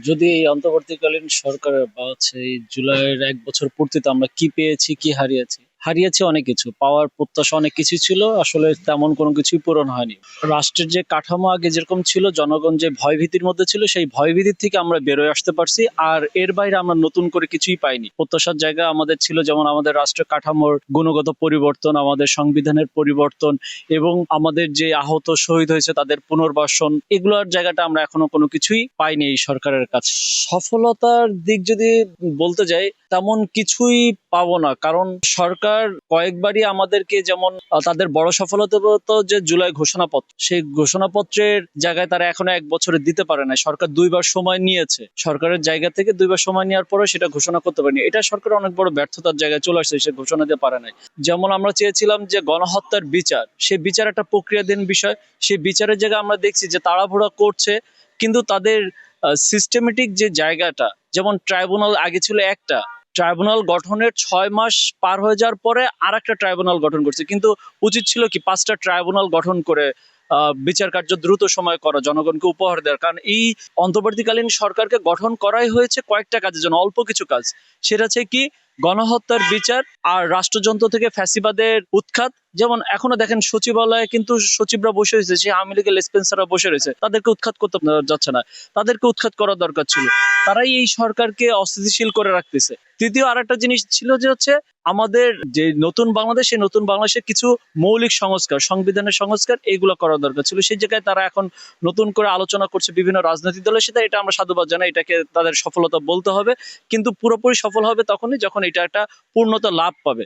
যদি এই অন্তর্বর্তীকালীন সরকারের বা হচ্ছে এই জুলাইয়ের ১ বছর পূর্তিতে আমরা কি পেয়েছি, কি হারিয়েছি? হারিয়েছি অনেক কিছু। পাওয়ার প্রত্যাশা অনেক কিছুই ছিল। আসলে তেমন কোনো কিছুই পূরণ হয়নি। রাষ্ট্রের যে কাঠামো আগে যেরকম ছিল, জনগণ যে ভয়ভীতির মধ্যে ছিল, সেই ভয়ভীতির থেকে আমরা বেরোয় আসতে পারছি। আর এর বাইরে আমরা নতুন করে কিছুই পাইনি। প্রত্যাশার জায়গা আমাদের ছিল যেমন আমাদের রাষ্ট্রের কাঠামোর গুণগত পরিবর্তন, আমাদের সংবিধানের পরিবর্তন এবং আমাদের যে আহত শহীদ হয়েছে তাদের পুনর্বাসন, এগুলোর জায়গাটা আমরা এখনো কোনো কিছুই পাইনি এই সরকারের কাছে। সফলতার দিক যদি বলতে যাই, তেমন কিছুই পাবো না, কারণ সরকার কয়েকবারই আমাদেরকে যেমন তাদের বড় সফলতা বলতো যে জুলাই ঘোষণাপত্র, সেই ঘোষণাপত্রের জায়গায় তারা এখনো 1 বছরে দিতে পারে না। সরকার 2বার সময় নিয়েছে, সরকারের জায়গা থেকে 2বার সময় নেওয়ার পরে সেটা ঘোষণা করতে পারেনি। এটা সরকার অনেক বড় ব্যর্থতার জায়গায় চলে আসছে, সে ঘোষণা দিতে পারে নাই। যেমন আমরা চেয়েছিলাম যে গণহত্যার বিচার, সেই বিচার একটা প্রক্রিয়াধীন বিষয়, সেই বিচারের জায়গায় আমরা দেখছি যে তাড়াহুড়া করছে, কিন্তু তাদের সিস্টেমেটিক যে জায়গাটা, যেমন ট্রাইব্যুনাল আগে ছিল একটা, ট্রাইব্যুনাল গঠনের 6 মাস পার হয়ে যাওয়ার পরে আর একটা ট্রাইব্যুনাল গঠন করছে, কিন্তু উচিত ছিল কি 5টা ট্রাইব্যুনাল গঠন করে বিচার কার্য দ্রুত সময় করা, জনগণকে উপহার দেওয়ার। কারণ এই অন্তর্বর্তীকালীন সরকারকে গঠন করাই হয়েছে কয়েকটা কাজের জন্য, অল্প কিছু কাজ। সেটা হচ্ছে কি গণহত্যার বিচার আর রাষ্ট্রযন্ত্র থেকে ফ্যাসিবাদের উৎখাত। যেমন এখনো দেখেন সচিবালয়ে কিন্তু সচিবরা বসে রয়েছে, সেই আওয়ামী লীগের লেসপেন্সাররা বসে রয়েছে, তাদেরকে উৎখাত করতে যাচ্ছে না। তাদেরকে উৎখাত করার দরকার ছিল। তারাই এই সরকারকে অস্থিতিশীল করে রাখতেছে। তৃতীয় আরেকটা জিনিস ছিল যে হচ্ছে আমাদের যে নতুন বাংলাদেশ, সেই নতুন বাংলাদেশের কিছু মৌলিক সংস্কার, সংবিধানের সংস্কার, এগুলো করার দরকার ছিল। সেই জায়গায় তারা এখন নতুন করে আলোচনা করছে বিভিন্ন রাজনৈতিক দলের সাথে। এটা আমরা সাধুবাদ জানাই, এটাকে তাদের সফলতা বলতে হবে। কিন্তু পুরোপুরি সফল হবে তখনই যখন এটা একটা পূর্ণতা লাভ পাবে।